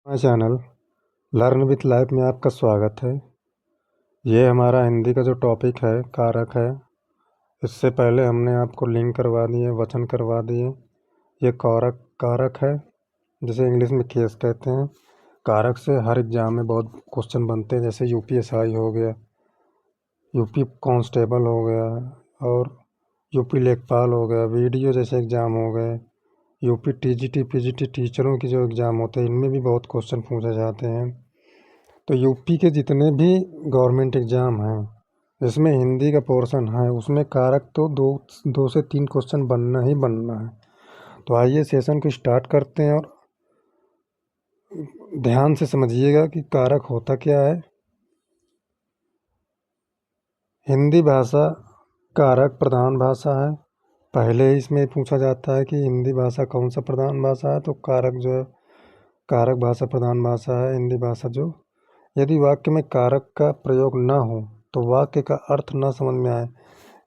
हमारे channel learn with life में आपका स्वागत है। ये हमारा हिंदी का जो टॉपिक है कारक है। इससे पहले हमने आपको लिंग करवा दिए, वचन करवा दिए। ये कारक कारक है जिसे इंग्लिश में केस कहते हैं। कारक से हर एग्जाम में बहुत क्वेश्चन बनते हैं, जैसे यूपीएसआई हो गया, यूपी कांस्टेबल हो गया और यूपी लेखपाल हो गया, वीडियो जैसे एग्ज़ाम हो गए, यूपी टीजीटी पीजीटी टीचरों की जो एग्ज़ाम होते हैं इनमें भी बहुत क्वेश्चन पूछे जाते हैं। तो यूपी के जितने भी गवर्नमेंट एग्ज़ाम हैं इसमें हिंदी का पोर्शन है, उसमें कारक तो दो से तीन क्वेश्चन बनना ही बनना है। तो आइए सेशन को स्टार्ट करते हैं और ध्यान से समझिएगा कि कारक होता क्या है। हिंदी भाषा कारक प्रधान भाषा है। पहले इसमें पूछा जाता है कि हिंदी भाषा कौन सा प्रधान भाषा है, तो कारक जो है कारक भाषा प्रधान भाषा है हिंदी भाषा। जो यदि वाक्य में कारक का प्रयोग न हो तो वाक्य का अर्थ न समझ में आए,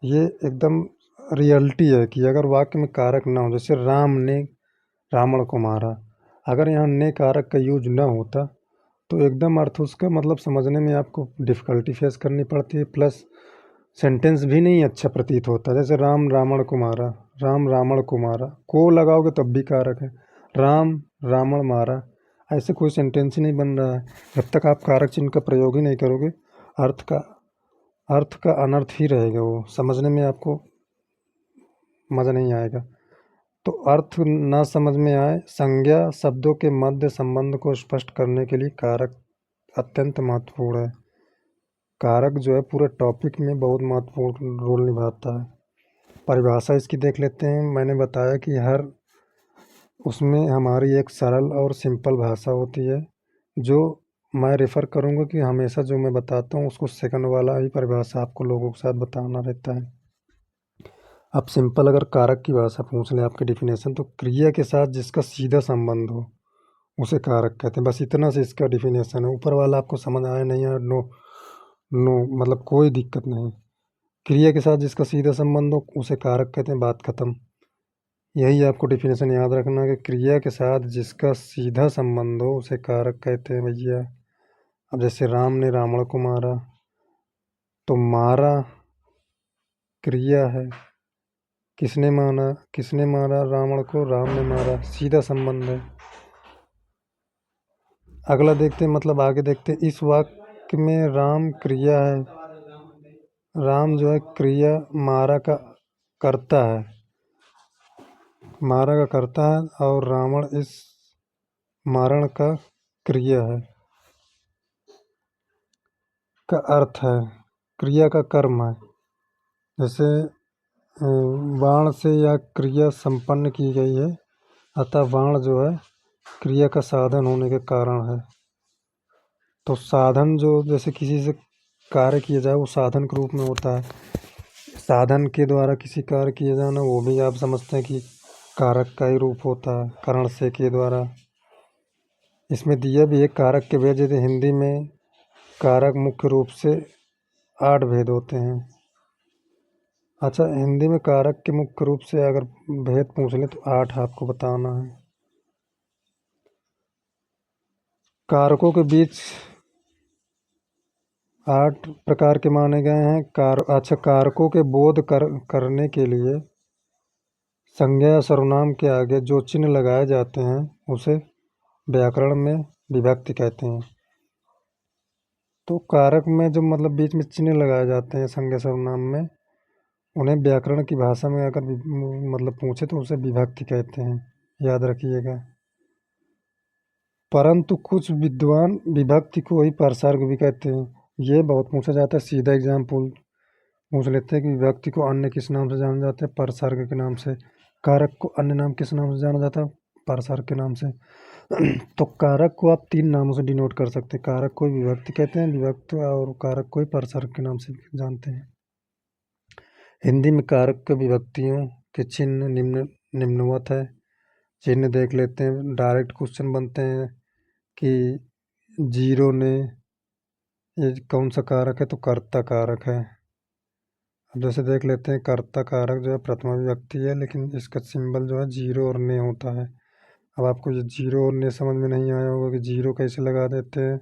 ये एकदम रियलिटी है कि अगर वाक्य में कारक ना हो, जैसे राम ने रावण को मारा, अगर यहाँ ने कारक का यूज ना होता तो एकदम अर्थ उसका मतलब समझने में आपको डिफ़िकल्टी फेस करनी पड़ती है, प्लस सेंटेंस भी नहीं अच्छा प्रतीत होता। जैसे राम रावण को मारा, राम रावण को मारा, को लगाओगे तब भी कारक है, राम रावण मारा, ऐसे कोई सेंटेंस ही नहीं बन रहा है। जब तक आप कारक चिन्ह का प्रयोग ही नहीं करोगे अर्थ का अनर्थ ही रहेगा, वो समझने में आपको मज़ा नहीं आएगा। तो अर्थ ना समझ में आए, संज्ञा शब्दों के मध्य संबंध को स्पष्ट करने के लिए कारक अत्यंत महत्वपूर्ण है। कारक जो है पूरे टॉपिक में बहुत महत्वपूर्ण रोल निभाता है। परिभाषा इसकी देख लेते हैं। मैंने बताया कि हर उसमें हमारी एक सरल और सिंपल भाषा होती है, जो मैं रेफ़र करूँगा कि हमेशा जो मैं बताता हूँ उसको सेकंड वाला ही परिभाषा आपको लोगों के साथ बताना रहता है। अब सिंपल अगर कारक की भाषा पूछ लें आपके डिफिनेशन, तो क्रिया के साथ जिसका सीधा संबंध हो उसे कारक कहते हैं। बस इतना से इसका डिफिनेशन है। ऊपर वाला आपको समझ आया नहीं आया, नो नो मतलब कोई दिक्कत नहीं। क्रिया के साथ जिसका सीधा संबंध हो उसे कारक कहते हैं, बात खत्म। यही आपको डिफिनेशन याद रखना कि क्रिया के साथ जिसका सीधा संबंध हो उसे कारक कहते हैं भैया। अब जैसे राम ने रावण को मारा, तो मारा क्रिया है, किसने मारा रावण को, राम ने मारा, सीधा संबंध है। अगला देखते हैं, मतलब आगे देखते हैं। इस वाक्य में राम क्रिया है, राम जो है क्रिया मारा का करता है, मारा का करता है, और रावण इस मारण का क्रिया है का अर्थ है, क्रिया का कर्म है। जैसे बाण से या क्रिया संपन्न की गई है, अतः बाण जो है क्रिया का साधन होने के कारण है। तो साधन जो जैसे किसी से कार्य किया जाए वो साधन के रूप में होता है। साधन के द्वारा किसी कार्य किया जाना वो भी आप समझते हैं कि कारक का ही रूप होता है, करण से के द्वारा। इसमें दिया भी एक कारक के भेद, जैसे हिंदी में कारक मुख्य रूप से 8 भेद होते हैं। अच्छा, हिंदी में कारक के मुख्य रूप से अगर भेद पूछ लें तो 8 आपको बताना है। कारकों के बीच 8 प्रकार के माने गए हैं। कारकों के करने के लिए संज्ञा या सर्वनाम के आगे जो चिन्ह लगाए जाते हैं उसे व्याकरण में विभक्ति कहते हैं। तो कारक में जो मतलब बीच में चिन्ह लगाए जाते हैं संज्ञा सर्वनाम में, उन्हें व्याकरण की भाषा में अगर मतलब पूछे तो उसे विभक्ति कहते हैं, याद रखिएगा। परंतु कुछ विद्वान विभक्ति को ही परसर्ग भी कहते हैं। ये बहुत पूछा जाता है, सीधा एग्जाम्पल पूछ लेते हैं कि विभक्ति को अन्य किस नाम से जाना जाता है, परसर्ग के नाम से। कारक को अन्य नाम किस नाम से जाना जाता है, परसर्ग के नाम से। तो कारक को आप 3 नामों से डिनोट कर सकते हैं। कारक को विभक्ति कहते हैं, विभक्ति और कारक को ही परसर्ग के नाम से जानते हैं। हिंदी में कारक के विभक्तियों के चिन्ह निम्नवत है। चिन्ह देख लेते हैं, डायरेक्ट क्वेश्चन बनते हैं कि जीरो ने, ये कौन सा कारक है, तो कर्ता कारक है। अब जैसे देख लेते हैं, कर्ता कारक जो है प्रथमा विभक्ति है, लेकिन इसका सिंबल जो है जीरो और ने होता है। अब आपको ये जीरो ने समझ में नहीं आया होगा कि जीरो कैसे लगा देते हैं।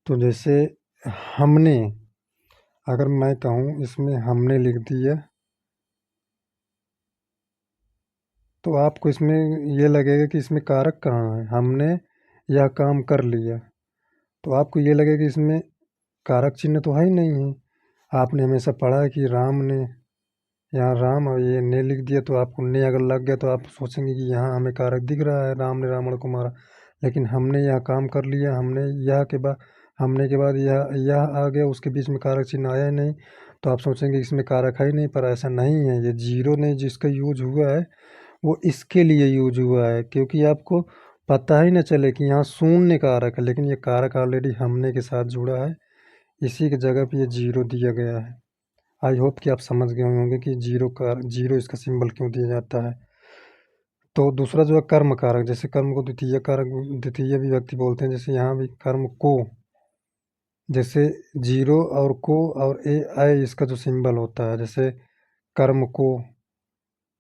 तो जैसे हमने, अगर मैं कहूँ इसमें हमने लिख दिया, तो आपको इसमें ये लगेगा कि इसमें कारक कहाँ है, हमने यह काम कर लिया। तो आपको ये लगेगा कि इसमें कारक चिन्ह तो है ही नहीं है। आपने हमेशा पढ़ा है कि राम ने, यहाँ राम और ये ने लिख दिया, तो आपको ने अगर लग गया तो आप सोचेंगे कि यहाँ हमें कारक दिख रहा है, राम ने रावण को मारा। लेकिन हमने यह काम कर लिया, हमने यह के बाद, हमने के बाद यह आ गया, उसके बीच में कारक चिन्ह आया ही नहीं। तो आप सोचेंगे इसमें कारक है ही नहीं, पर ऐसा नहीं है। ये जीरो ने जिसका यूज हुआ है वो इसके लिए यूज हुआ है, क्योंकि आपको पता ही न चले कि यहाँ शून्य कारक है, लेकिन ये कारक ऑलरेडी हमने के साथ जुड़ा है, इसी की जगह पे ये जीरो दिया गया है। आई होप कि आप समझ गए होंगे कि जीरो इसका सिंबल क्यों दिया जाता है। तो दूसरा जो है कर्म कारक, जैसे कर्म को द्वितीय कारक, द्वितीय विभक्ति बोलते हैं। जैसे यहाँ भी कर्म को, जैसे जीरो और को और ए आई इसका जो सिंबल होता है, जैसे कर्म को,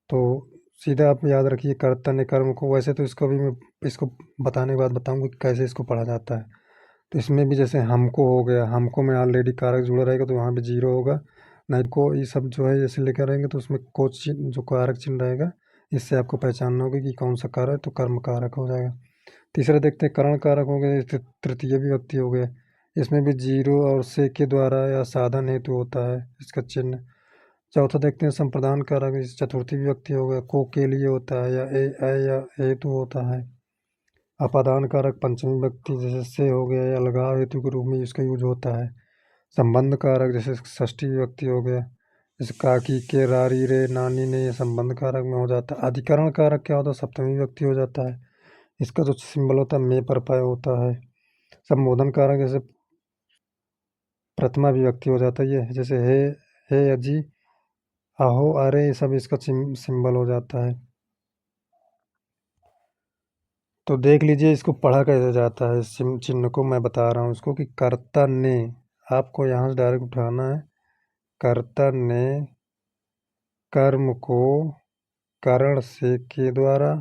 तो सीधा आप याद रखिए कर्ता ने कर्म को। वैसे तो इसको भी मैं, इसको बताने के बाद बताऊंगा कि कैसे इसको पढ़ा जाता है। तो इसमें भी जैसे हमको हो गया, हमको में ऑलरेडी कारक जुड़ा रहेगा तो वहाँ पे जीरो होगा। नहीं को ये सब जो है जैसे लेकर रहेंगे तो उसमें कोच चिन्ह, जो कारक चिन्ह रहेगा, इससे आपको पहचानना होगा कि कौन सा कारक है, तो कर्म कारक हो जाएगा। तीसरा देखते हैं करण कारक हो गए, तृतीय विभक्ति हो गए। इसमें भी जीरो और से के द्वारा या साधन हेतु होता है इसका चिन्ह। चौथा देखते हैं संप्रदान कारक, इस चतुर्थी विभक्ति हो गया, को के लिए होता है, या या हेतु होता है। अपादान कारक पंचमी विभक्ति, जैसे से हो गया, या अलगाव हेतु के रूप में इसका यूज होता है। संबंध कारक जैसे षष्ठी विभक्ति हो गया, जैसे काकी के, रारी रे, नानी ने, ये संबंध कारक में हो जाता है। अधिकरण कारक क्या होता है, सप्तमी विभक्ति हो जाता है, इसका जो सिंबल होता है में पर पय होता है। संबोधन कारक जैसे प्रथमा विभक्ति हो जाता है, ये जैसे हे अजी, आहो, अरे, ये सब इसका सिंबल हो जाता है। तो देख लीजिए इसको पढ़ा कैसे जाता है, इस चिन्ह को मैं बता रहा हूँ इसको कि कर्ता ने, आपको यहाँ से डायरेक्ट उठाना है। कर्ता ने कर्म को करण से के द्वारा,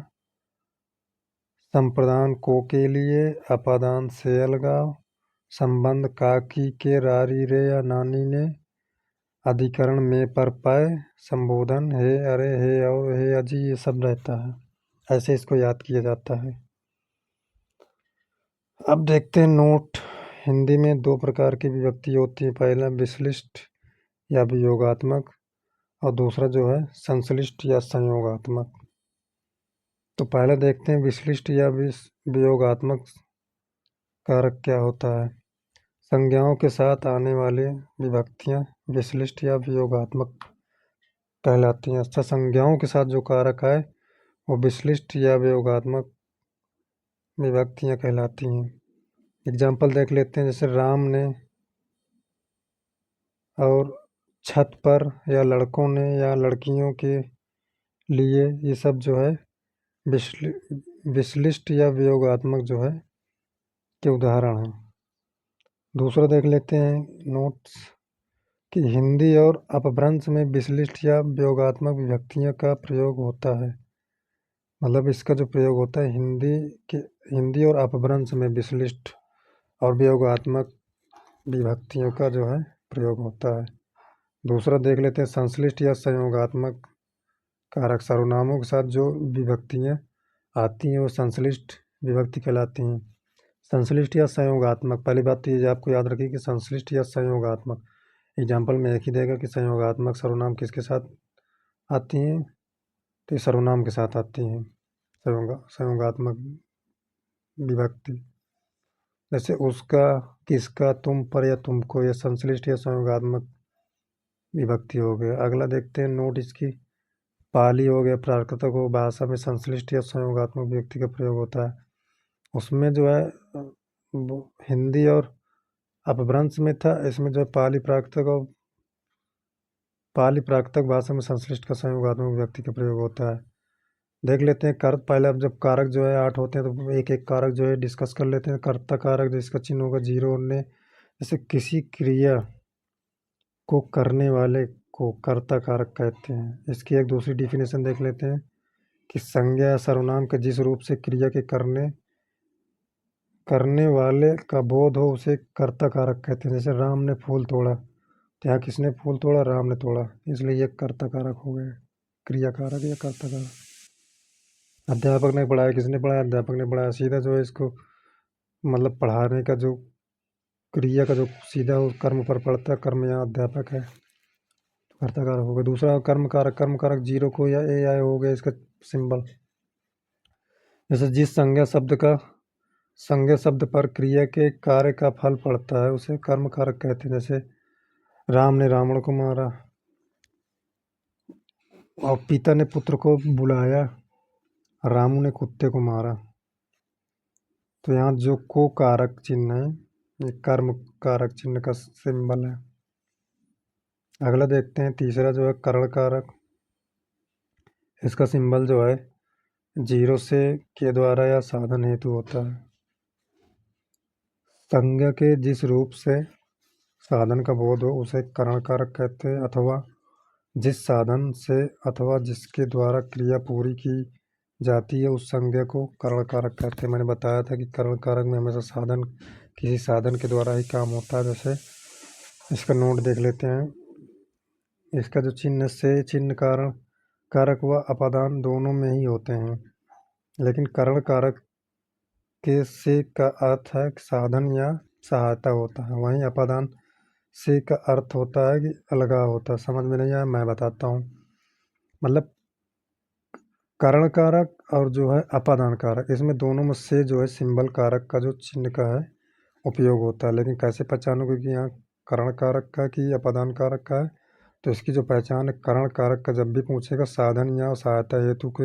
संप्रदान को के लिए, अपादान से अलगाव, संबंध काकी के, रारी रे या नानी ने, अधिकरण में पर पय, संबोधन हे अरे, हे और हे अजी, ये सब रहता है। ऐसे इसको याद किया जाता है। अब देखते हैं नोट। हिंदी में दो प्रकार की विभक्ति होती है, पहला विश्लिष्ट या वियोगात्मक, और दूसरा जो है संश्लिष्ट या संयोगात्मक। तो पहले देखते हैं विश्लिष्ट या वियोगात्मक कारक क्या होता है। संज्ञाओं के साथ आने वाली विभक्तियां विश्लिष्ट या वियोगात्मक कहलाती हैं। अच्छा, संज्ञाओं के साथ जो कारक है वो विश्लिष्ट या वियोगात्मक विभक्तियां कहलाती हैं। एग्जाम्पल देख लेते हैं, जैसे राम ने, और छत पर, या लड़कों ने, या लड़कियों के लिए, ये सब जो है विश्लिष्ट या वियोगात्मक जो है के उदाहरण हैं। दूसरा देख लेते हैं नोट्स कि हिंदी और अपभ्रंश में विश्लिष्ट या वियोगात्मक विभक्तियों का प्रयोग होता है। मतलब इसका जो प्रयोग होता है के हिंदी और अपभ्रंश में विश्लिष्ट और वियोगात्मक विभक्तियों का जो है प्रयोग होता है। दूसरा देख लेते हैं संश्लिष्ट या संयोगात्मक कारक, सर्वनामों के साथ जो विभक्तियाँ आती हैं वो संश्लिष्ट विभक्ति कहलाती हैं। संश्लिष्ट या संयोगात्मक, पहली बात तो ये आपको याद रखिए कि संश्लिष्ट या संयोगात्मक, एग्जाम्पल में एक ही देगा कि संयोगात्मक सर्वनाम किसके साथ आती हैं, तो ये सर्वनाम के साथ आती हैं संयोगात्मक विभक्ति। जैसे उसका, किसका, तुम पर या तुमको, ये संश्लिष्ट या संयोगात्मक विभक्ति हो गया। अगला देखते हैं नोट इसकी, पाली हो गया, प्राकृतिक हो भाषा में संश्लिष्ट या संयोगात्मक विभक्ति का प्रयोग होता है। उसमें जो है वो हिंदी और अपभ्रंश में था, इसमें जो है पाली प्राकृतिक भाषा में संश्लिष्ट का संयोगात्मक विभक्ति का प्रयोग होता है। देख लेते हैं कारक, पहले अब जब कारक जो है 8 होते हैं तो एक एक कारक जो है डिस्कस कर लेते हैं। कर्ता कारक जिसका चिन्ह होगा जीरो ने, जैसे किसी क्रिया को करने वाले को कर्ता कारक कहते हैं। इसकी एक दूसरी डिफिनेशन देख लेते हैं कि संज्ञा या सर्वनाम के जिस रूप से क्रिया के करने वाले का बोध हो उसे कर्ता कारक कहते हैं। जैसे राम ने फूल तोड़ा, तो यहाँ किसने फूल तोड़ा? राम ने तोड़ा, इसलिए ये कर्ता कारक हो गया, क्रिया कारक या कर्ता कारक। अध्यापक ने पढ़ाया, किसने पढ़ाया? अध्यापक ने पढ़ाया। सीधा जो है इसको मतलब पढ़ाने का जो क्रिया का जो सीधा उस कर्म पर पड़ता है, कर्म यहाँ अध्यापक है, कर्ता कारक हो गया। दूसरा कर्म कारक जीरो को या ए आई हो गया इसका सिंबल। जैसे जिस संज्ञा शब्द पर क्रिया के कार्य का फल पड़ता है उसे कर्म कारक कहते हैं। जैसे राम ने रावण को मारा और पिता ने पुत्र को बुलाया, रामू ने कुत्ते को मारा। तो यहाँ जो को कारक चिन्ह है ये कर्म कारक चिन्ह का सिंबल है। अगला देखते हैं, तीसरा जो है करण कारक। इसका सिंबल जो है जीरो से के द्वारा या साधन हेतु होता है। संज्ञा के जिस रूप से साधन का बोध हो उसे करण कारक कहते हैं, अथवा जिस साधन से अथवा जिसके द्वारा क्रिया पूरी की जाती है उस संज्ञा को करण कारक कहते हैं। मैंने बताया था कि करण कारक में हमेशा साधन, किसी साधन के द्वारा ही काम होता है। जैसे इसका नोट देख लेते हैं। इसका जो चिन्ह से चिन्ह कारण कारक व अपादान दोनों में ही होते हैं, लेकिन करण कारक के से का अर्थ है कि साधन या सहायता होता है, वहीं अपादान से का अर्थ होता है कि अलगाव होता है। समझ में नहीं आया? मैं बताता हूँ। मतलब करण कारक और जो है अपादान कारक, इसमें दोनों में से जो है सिंबल कारक का जो चिन्ह का है उपयोग होता है। लेकिन कैसे पहचानो क्योंकि यहाँ करण कारक का कि अपादान कारक का है, तो इसकी जो पहचान है, करण कारक का जब भी पूछेगा साधन या सहायता हेतु के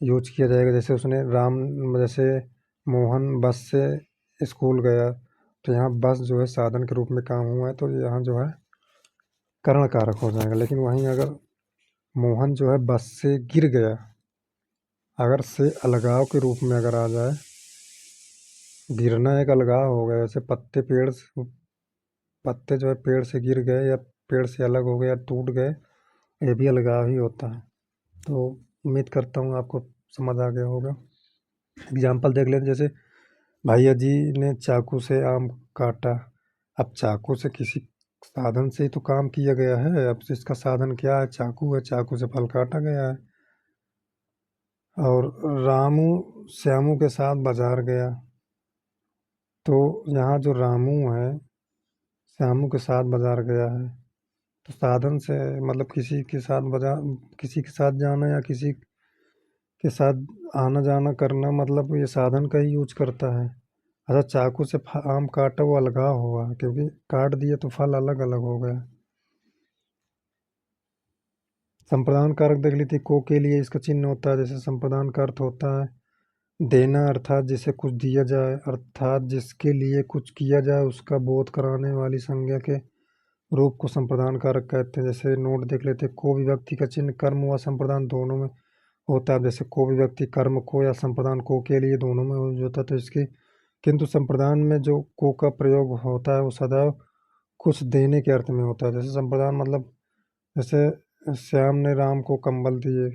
यूज किया जाएगा। जैसे उसने जैसे मोहन बस से स्कूल गया, तो यहाँ बस जो है साधन के रूप में काम हुआ है, तो यहाँ जो है करण कारक हो जाएगा। लेकिन वहीं अगर मोहन जो है बस से गिर गया, अगर से अलगाव के रूप में अगर आ जाए, गिरना एक अलगाव हो गया। जैसे पत्ते जो है पेड़ से गिर गए या पेड़ से अलग हो गए या टूट गए, ये भी अलगाव ही होता है। तो उम्मीद करता हूँ आपको समझ आ गया होगा। एग्जाम्पल देख लेते, जैसे भैया जी ने चाकू से आम काटा। अब चाकू से किसी साधन से ही तो काम किया गया है। अब इसका साधन क्या है? चाकू है, चाकू से फल काटा गया है। और रामू श्यामू के साथ बाजार गया, तो यहाँ जो रामू है श्यामू के साथ बाजार गया है, तो साधन से मतलब किसी के साथ जाना या किसी के साथ आना जाना करना, मतलब ये साधन का ही यूज करता है। अच्छा, चाकू से आम काटा, वो अलगाव हुआ क्योंकि काट दिए तो फल अलग अलग हो गया। संप्रदान कारक देख ली थी, को के लिए इसका चिन्ह होता है। जैसे संप्रदान का अर्थ होता है देना, अर्थात जिसे कुछ दिया जाए, अर्थात जिसके लिए कुछ किया जाए उसका बोध कराने वाली संज्ञा के रूप को संप्रदान कारक कहते हैं। जैसे नोट देख लेते, को विभक्ति का चिन्ह कर्म व संप्रदान दोनों में होता है। जैसे को विभक्ति कर्म को या संप्रदान को के लिए दोनों में यूज होता है, तो इसकी किंतु संप्रदान में जो को का प्रयोग होता है वो सदैव कुछ देने के अर्थ में होता है। जैसे संप्रदान मतलब जैसे श्याम ने राम को कंबल दिए,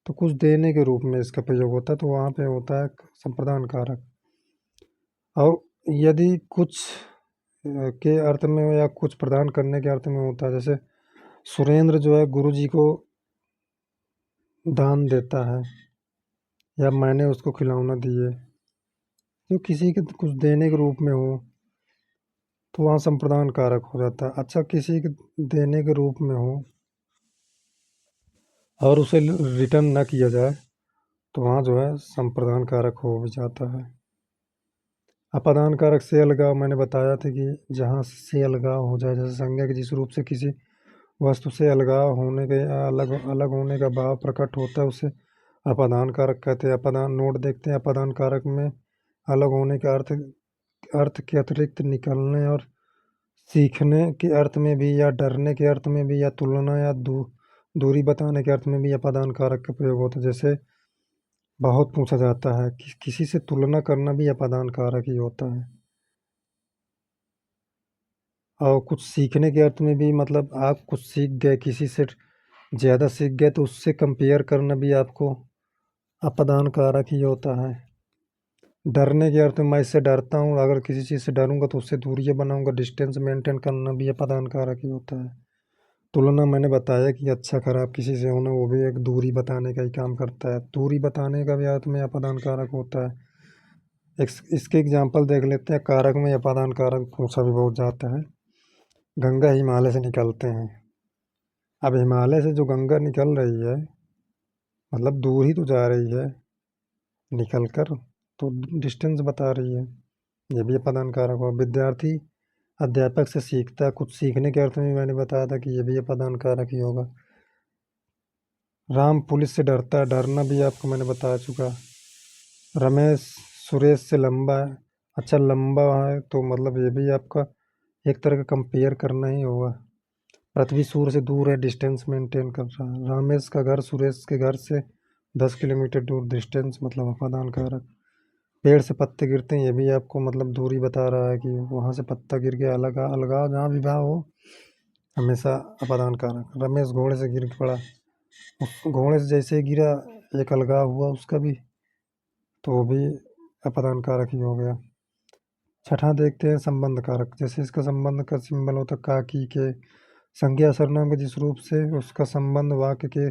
तो कुछ देने के रूप में इसका प्रयोग होता है, तो वहाँ पे होता है संप्रदान कारक। और यदि कुछ के अर्थ में हो या कुछ प्रदान करने के अर्थ में होता है, जैसे सुरेंद्र जो है गुरु जी को दान देता है, या मैंने उसको खिलौना दिए, जो किसी के कुछ देने के रूप में हो तो वहाँ संप्रदान कारक हो जाता है। अच्छा, किसी के देने के रूप में हो और उसे रिटर्न न किया जाए, तो वहाँ जो है संप्रदान कारक हो भी जाता है। अपादान कारक से अलगाव, मैंने बताया था कि जहाँ से अलगाव हो जाए, जैसे संज्ञा के जिस रूप से किसी वस्तु से अलगाव होने के या अलग अलग होने का भाव प्रकट होता है उसे अपादान कारक कहते हैं। अपादान नोट देखते हैं, अपादान कारक में अलग होने का अर्थ अर्थ के अतिरिक्त निकलने और सीखने के अर्थ में भी, या डरने के अर्थ में भी, या तुलना या दूरी बताने के अर्थ में भी अपादान कारक का प्रयोग होता है। जैसे बहुत पूछा जाता है कि किसी से तुलना करना भी अपादान कारक ही होता है। और कुछ सीखने के अर्थ में भी, मतलब आप कुछ सीख गए, किसी से ज़्यादा सीख गए, तो उससे कंपेयर करना भी आपको अपदान कारक ही होता है। डरने के अर्थ में मैं इससे डरता हूँ, अगर किसी चीज़ से डरूंगा तो उससे दूरी बनाऊंगा, डिस्टेंस मेंटेन करना भी अपदान कारक ही होता है। तुलना मैंने बताया कि अच्छा खराब किसी से होना, वो भी एक दूरी बताने का ही काम करता है। दूरी बताने का भी अर्थ में अपदान कारक होता है। इसके एग्जाम्पल देख लेते हैं। कारक में अपादान कारक पूछा भी बहुत जाता है। गंगा हिमालय से निकलते हैं। अब हिमालय से जो गंगा निकल रही है, मतलब दूर ही तो जा रही है निकल कर, तो डिस्टेंस बता रही है। ये भी अपादान कारक हो। विद्यार्थी अध्यापक से सीखता है, कुछ सीखने के अर्थ में मैंने बताया था कि ये भी अपादान कारक ही होगा। राम पुलिस से डरता है, डरना भी आपको मैंने बता चुका। रमेश सुरेश से लंबा है। अच्छा, लंबा है तो मतलब ये भी आपका एक तरह का कंपेयर करना ही होगा। पृथ्वी सूर्य से दूर है, डिस्टेंस मेंटेन कर रहा है। रमेश का घर सुरेश के घर से 10 किलोमीटर दूर, डिस्टेंस मतलब अपादान कारक। पेड़ से पत्ते गिरते हैं, ये भी आपको मतलब दूरी बता रहा है कि वहाँ से पत्ता गिर गया, अलगाव जहाँ भी भाव हो, हमेशा अपादान कारक। रमेश घोड़े से गिर पड़ा, उस घोड़े से जैसे ही गिरा एक अलगाव हुआ उसका भी, तो वो भी अपादान कारक ही हो गया। छठा देखते हैं संबंध कारक। जैसे इसका संबंध का सिंबल होता है का, की, के। संज्ञा सर्वनाम के जिस रूप से उसका संबंध वाक्य के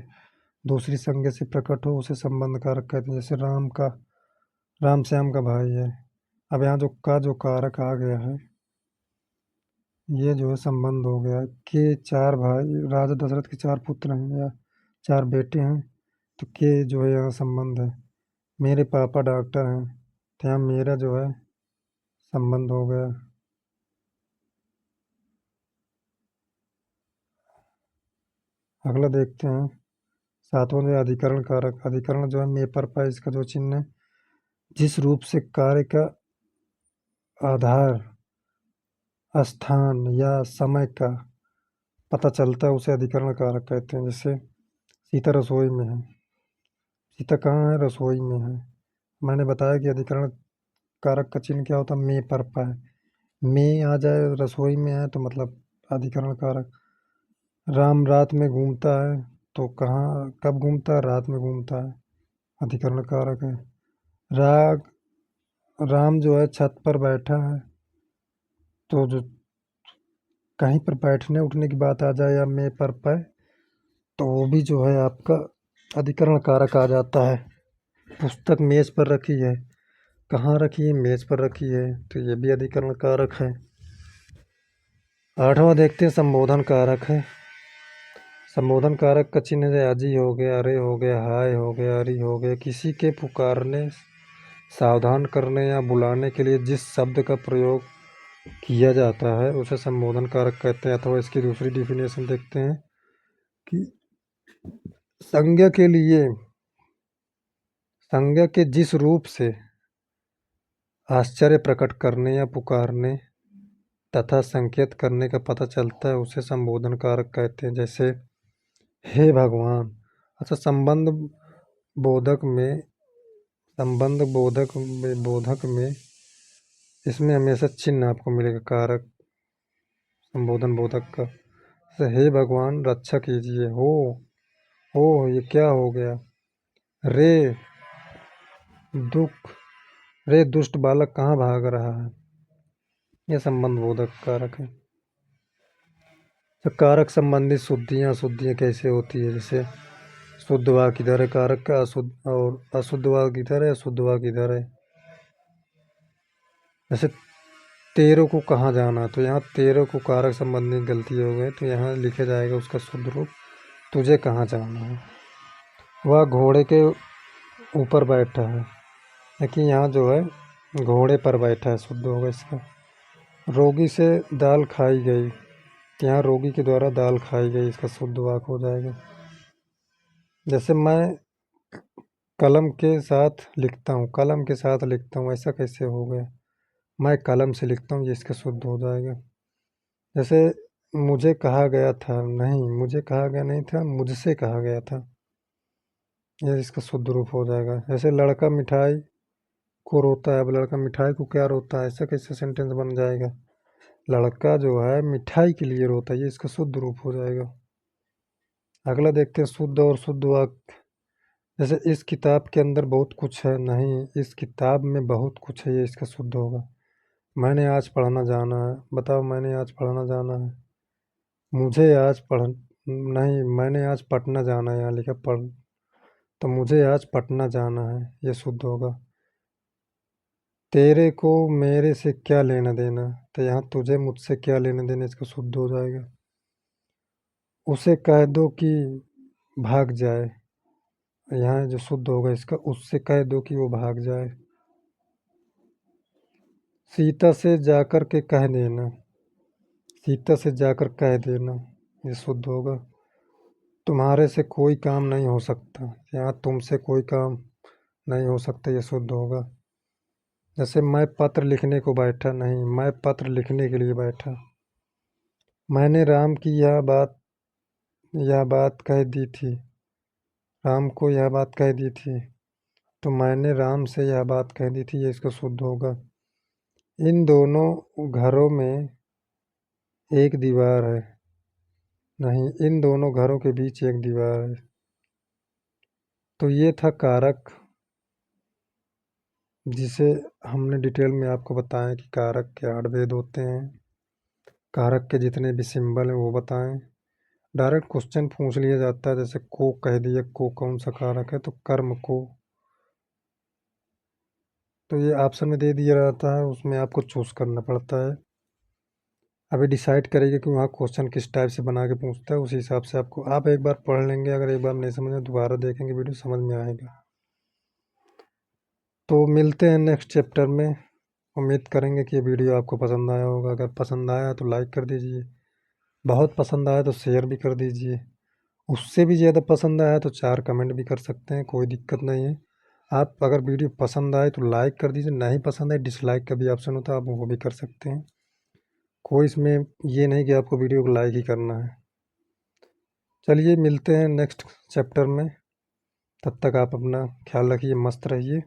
दूसरी संज्ञा से प्रकट हो उसे संबंध कारक कहते हैं। जैसे राम श्याम का भाई है। अब यहाँ जो कारक आ गया है, ये जो है संबंध हो गया के। चार भाई, राजा दशरथ के चार पुत्र हैं या चार बेटे हैं, तो के जो है यहाँ संबंध है। मेरे पापा डॉक्टर हैं, तो यहाँ मेरा जो है संबंध हो गया। अगला देखते हैं सातवां जो है अधिकरण कारक। अधिकरण जो है मे पर पा, इसका जो चिन्ह है, जिस रूप से कार्य का आधार, स्थान या समय का पता चलता है उसे अधिकरण कारक कहते हैं। जैसे सीता रसोई में है, सीता कहाँ है, रसोई में है। मैंने बताया कि अधिकरण कारक का चिन्ह क्या होता है, मे पर पा है। मे आ जाए रसोई में है तो मतलब अधिकरण कारक। राम रात में घूमता है, तो कहाँ कब घूमता है, रात में घूमता है, अधिकरण कारक है। राग राम जो है छत पर बैठा है, तो जो कहीं पर बैठने उठने की बात आ जाए या मे पर पे, तो वो भी जो है आपका अधिकरण कारक आ जाता है। पुस्तक मेज पर रखी है, कहाँ रखी है, मेज पर रखी है, तो ये भी अधिकरण कारक है। आठवां देखते हैं संबोधन कारक है। संबोधन कारक का चिन्ह है अजी हो गया, अरे हो गया, हाय हो गया, अरी हो गया। किसी के पुकारने, सावधान करने या बुलाने के लिए जिस शब्द का प्रयोग किया जाता है उसे संबोधन कारक कहते हैं। अथवा इसकी दूसरी डिफिनेशन देखते हैं कि संज्ञा के लिए, संज्ञा के जिस रूप से आश्चर्य प्रकट करने या पुकारने तथा संकेत करने का पता चलता है उसे संबोधन कारक कहते हैं। जैसे हे भगवान। अच्छा, संबंध बोधक में इसमें हमेशा चिन्ह आपको मिलेगा कारक, संबोधन बोधक का। जैसे हे भगवान रक्षा कीजिए, हो ये क्या हो गया। रे दुख रे दुष्ट बालक कहाँ भाग रहा है, यह संबंध बोधक कारक है। तो कारक संबंधित शुद्धियाँ अशुद्धियाँ कैसे होती है। जैसे शुद्ध वाक्य किधर है कारक का, अशुद्ध और अशुद्ध वाक्य किधर है, शुद्ध वाक्य किधर है। जैसे तेरे को कहाँ जाना, तो यहाँ तेरे को कारक संबंधी गलती हो गई, तो यहाँ लिखा जाएगा उसका शुद्ध रूप तुझे कहाँ जाना है। वह घोड़े के ऊपर बैठा है, लेकिन यहाँ जो है घोड़े पर बैठा है, शुद्ध होगा इसका। रोगी से दाल खाई गई, तो यहाँ रोगी के द्वारा दाल खाई गई, इसका शुद्ध वाक्य हो जाएगा। जैसे मैं कलम के साथ लिखता हूँ, कलम के साथ लिखता हूँ, ऐसा कैसे हो गया। मैं कलम से लिखता हूँ, ये इसका शुद्ध हो जाएगा। जैसे मुझे कहा गया था, नहीं मुझे कहा गया नहीं था, मुझसे कहा गया था, ये इसका शुद्ध रूप हो जाएगा। जैसे लड़का मिठाई को रोता है, अब लड़का मिठाई को क्या रोता है, ऐसा कैसे सेंटेंस बन जाएगा। लड़का जो है मिठाई के लिए रोता है, ये इसका शुद्ध रूप हो जाएगा। अगला देखते हैं शुद्ध और शुद्ध वाक्य जैसे इस किताब के अंदर बहुत कुछ है, नहीं, इस किताब में बहुत कुछ है, ये इसका शुद्ध होगा। मैंने आज पढ़ना जाना है, बताओ, मैंने आज पढ़ना जाना है। मुझे आज पढ़ नहीं, मैंने आज पटना जाना है, यहाँ लिखा पढ़, तो मुझे आज पटना जाना है, ये शुद्ध होगा। तेरे को मेरे से क्या लेना देना, तो यहाँ तुझे मुझसे क्या लेना देना, इसका शुद्ध हो जाएगा। उसे कह दो कि भाग जाए, यहाँ जो शुद्ध होगा इसका, उससे कह दो कि वो भाग जाए। सीता से जाकर के कह देना, सीता से जाकर कह देना, ये शुद्ध होगा। तुम्हारे से कोई काम नहीं हो सकता, यहाँ तुमसे कोई काम नहीं हो सकता, ये शुद्ध होगा। जैसे मैं पत्र लिखने को बैठा, नहीं, मैं पत्र लिखने के लिए बैठा। मैंने राम की यह बात कह दी थी, राम को यह बात कह दी थी, तो मैंने राम से यह बात कह दी थी, ये इसका शुद्ध होगा। इन दोनों घरों में एक दीवार है, नहीं, इन दोनों घरों के बीच एक दीवार है। तो ये था कारक, जिसे हमने डिटेल में आपको बताया कि कारक के 8 भेद होते हैं। कारक के जितने भी सिंबल हैं वो बताएं। डायरेक्ट क्वेश्चन पूछ लिया जाता है, जैसे को कह दिया, को कौन सा कारक है, तो कर्म को, तो ये ऑप्शन में दे दिया रहता है, उसमें आपको चूज करना पड़ता है। अभी डिसाइड करेंगे कि वहाँ क्वेश्चन किस टाइप से बना के पूछता है, उसी हिसाब से आपको, आप एक बार पढ़ लेंगे, अगर एक बार नहीं समझ में दोबारा देखेंगे वीडियो, समझ में आएगा। तो मिलते हैं नेक्स्ट चैप्टर में। उम्मीद करेंगे कि ये वीडियो आपको पसंद आया होगा। अगर पसंद आया तो लाइक कर दीजिए, बहुत पसंद आया तो शेयर भी कर दीजिए, उससे भी ज़्यादा पसंद आया तो 4 कमेंट भी कर सकते हैं, कोई दिक्कत नहीं है। आप अगर वीडियो पसंद आए तो लाइक कर दीजिए, नहीं पसंद आए डिसलाइक का भी ऑप्शन होता है, आप वो भी कर सकते हैं। कोई इसमें ये नहीं कि आपको वीडियो को लाइक ही करना है। चलिए मिलते हैं नेक्स्ट चैप्टर में, तब तक आप अपना ख्याल रखिए, मस्त रहिए,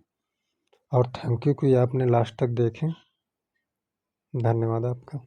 और थैंक यू कि आपने लास्ट तक देखें। धन्यवाद आपका।